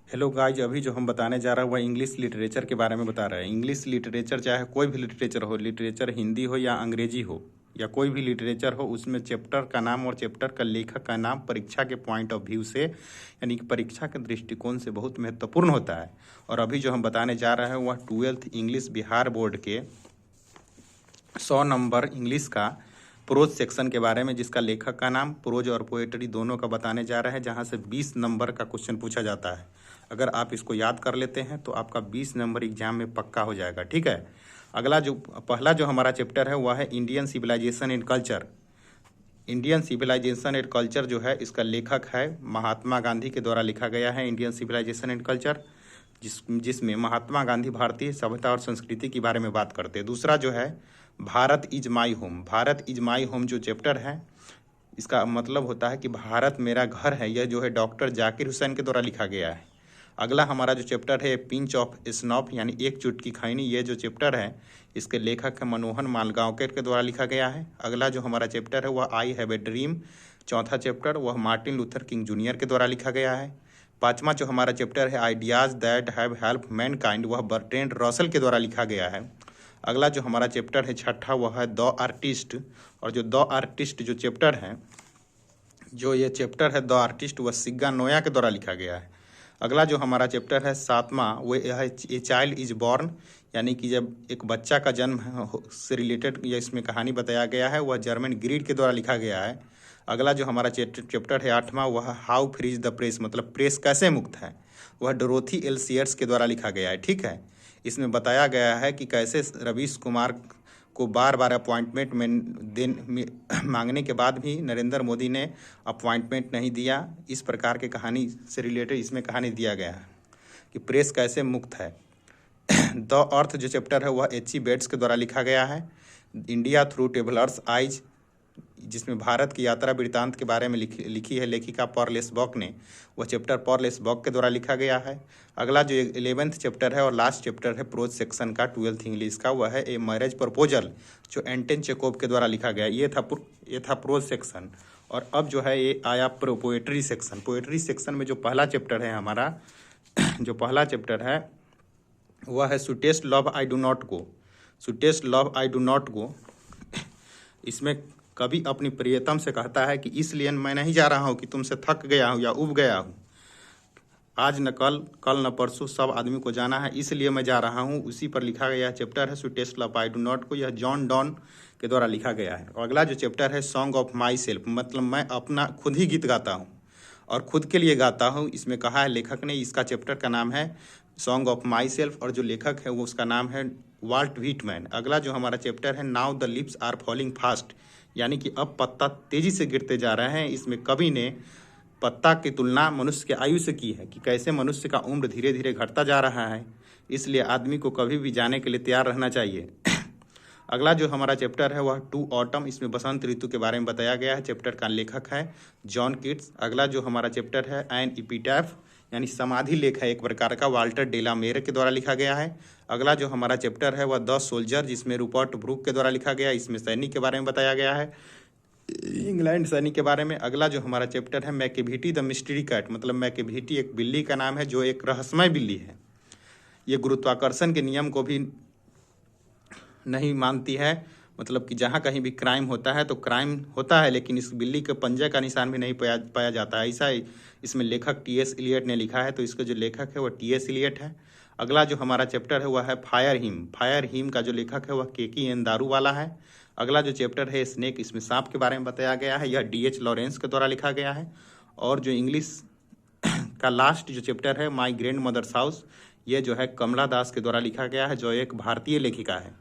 Hello guys, अभी जो हम बताने जा रहे हैं वह इंग्लिश लिटरेचर के बारे में बता रहे हैं। इंग्लिश लिटरेचर चाहे कोई भी लिटरेचर हो, लिटरेचर हिंदी हो या अंग्रेजी हो या कोई भी लिटरेचर हो, उसमें चैप्टर का नाम और चैप्टर का लेखक का नाम परीक्षा के पॉइंट ऑफ व्यू से यानी कि परीक्षा के दृष्टिकोण से बहुत महत्वपूर्ण होता है। और अभी जो हम बताने जा रहे हैं वह 12th इंग्लिश बिहार बोर्ड के 100 नंबर इंग्लिश का प्रोज सेक्शन के बारे में, जिसका लेखक का नाम, प्रोज और पोएट्री दोनों का बताने जा रहे हैं, जहां से 20 नंबर का क्वेश्चन पूछा जाता है। अगर आप इसको याद कर लेते हैं तो आपका 20 नंबर एग्जाम में पक्का हो जाएगा। ठीक है। अगला जो पहला जो हमारा चैप्टर है वह है Indian civilisation and culture. Indian civilisation and culture जो है, इसका लेखक है महात्मा गांधी के द्वारा लिखा गया है इंडियन सिविलाइजेशन एंड कल्चर, जिसमें महात्मा गांधी भारतीय सभ्यता और संस्कृति के बारे में बात करते हैं। दूसरा जो है Bharat is my home. Bharat is my home जो चैप्टर है, इसका मतलब होता है कि भारत मेरा घर है। यह जो है डॉक्टर जाकिर हुसैन के द्वारा लिखा गया है। अगला हमारा जो चैप्टर है पिंच ऑफ स्नॉफ यानी एक चुटकी खैनी, ये जो चैप्टर है इसके लेखक है मनोहर मालगांवकर के द्वारा लिखा गया है। अगला जो हमारा चैप्टर है वह आई हैव ए ड्रीम। चौथा चैप्टर वह मार्टिन लूथर किंग जूनियर के द्वारा लिखा गया है। पांचवा जो हमारा चैप्टर है ideas that have help Mankind, वह बर्ट्रैंड रसेल के द्वारा लिखा गया है। अगला जो हमारा चैप्टर है छठा वह है द आर्टिस्ट। और जो द आर्टिस्ट जो चैप्टर है, जो ये चैप्टर है द आर्टिस्ट, वह सिग्गा नोया के द्वारा लिखा गया है। अगला जो हमारा चैप्टर है सातवां वो है ए चाइल्ड इज बॉर्न, यानी कि जब एक बच्चा का जन्म से रिलेटेड यह इसमें कहानी बताया गया है, वह जर्मन ग्रीड के द्वारा लिखा गया है। अगला जो हमारा चैप्टर है आठवां वह how free is the press, मतलब प्रेस कैसे मुक्त है, वह डोरोथी एल सीयर्स के द्वारा लिखा गया है। ठीक है। इसमें बताया गया है कि कैसे रवीश कुमार को बार बार अपॉइंटमेंट में मांगने के बाद भी नरेंद्र मोदी ने अपॉइंटमेंट नहीं दिया। इस प्रकार के कहानी से रिलेटेड इसमें कहानी दिया गया है कि प्रेस कैसे मुक्त है। द अर्थ जो चैप्टर है वह H.G. बेट्स के द्वारा लिखा गया है। इंडिया थ्रू ट्रेवलर्स आइज, जिसमें भारत की यात्रा वृत्तांत के बारे में लिखी है लेखिका पॉल लेस्बॉक ने, वह चैप्टर पॉल लेस्बॉक के द्वारा लिखा गया है। अगला जो 11th चैप्टर है और लास्ट चैप्टर है प्रोज सेक्शन का 12th इंग्लिश का, वह है ए मैरिज प्रपोजल जो एंटन चेकोव के द्वारा लिखा गया। ये था प्रोज सेक्शन। और अब जो है ये आया पोएट्री सेक्शन। पोएट्री सेक्शन में जो पहला चैप्टर है हमारा, जो पहला चैप्टर है वह है sweetest love I do not go. Sweetest love I do not go, इसमें कभी अपनी प्रियतम से कहता है कि इसलिए मैं नहीं जा रहा हूँ कि तुमसे थक गया हूँ या उब गया हूँ। आज न कल, कल न परसों, सब आदमी को जाना है, इसलिए मैं जा रहा हूँ। उसी पर लिखा गया चैप्टर है sweetest love I do not go. यह जॉन डॉन के द्वारा लिखा गया है। और अगला जो चैप्टर है सॉन्ग ऑफ माई सेल्फ, मतलब मैं अपना खुद ही गीत गाता हूँ और खुद के लिए गाता हूँ। इसमें कहा है लेखक ने, इसका चैप्टर का नाम है सॉन्ग ऑफ माई सेल्फ और जो लेखक है वो उसका नाम है वाल्ट व्हिटमैन। अगला जो हमारा चैप्टर है now the leaves are falling fast, यानी कि अब पत्ता तेजी से गिरते जा रहे हैं। इसमें कवि ने पत्ता की तुलना मनुष्य के आयु से की है कि कैसे मनुष्य का उम्र धीरे धीरे घटता जा रहा है, इसलिए आदमी को कभी भी जाने के लिए तैयार रहना चाहिए। अगला जो हमारा चैप्टर है वह टू ऑटम, इसमें बसंत ऋतु के बारे में बताया गया है। चैप्टर का लेखक है जॉन कीट्स। अगला जो हमारा चैप्टर है एन इपिटैफ, यानी समाधि लेख है एक प्रकार का, वाल्टर डेला मेयर के द्वारा लिखा गया है। अगला जो हमारा चैप्टर है वह द सोल्जर, जिसमें रूपर्ट ब्रूक के द्वारा लिखा गया है। इसमें सैनिक के बारे में बताया गया है, इंग्लैंड सैनिक के बारे में। अगला जो हमारा चैप्टर है मैकेविटी द मिस्ट्री कैट, मतलब मैकेविटी एक बिल्ली का नाम है जो एक रहस्यमय बिल्ली है। ये गुरुत्वाकर्षण के नियम को भी नहीं मानती है, मतलब कि जहाँ कहीं भी क्राइम होता है तो क्राइम होता है लेकिन इस बिल्ली के पंजे का निशान भी नहीं पाया जाता है। ऐसा इसमें लेखक T.S. इलियट ने लिखा है, तो इसका जो लेखक है वह T.S. इलियट है। अगला जो हमारा चैप्टर है वह है फायर हिम। फायर हिम का जो लेखक है वह KK.N. दारूवाला है। अगला जो चैप्टर है स्नेक, इसमें सांप के बारे में बताया गया है, यह D.H. लॉरेंस के द्वारा लिखा गया है। और जो इंग्लिश का लास्ट जो चैप्टर है माई ग्रैंड मदर्स हाउस, ये जो है कमला दास के द्वारा लिखा गया है, जो एक भारतीय लेखिका है।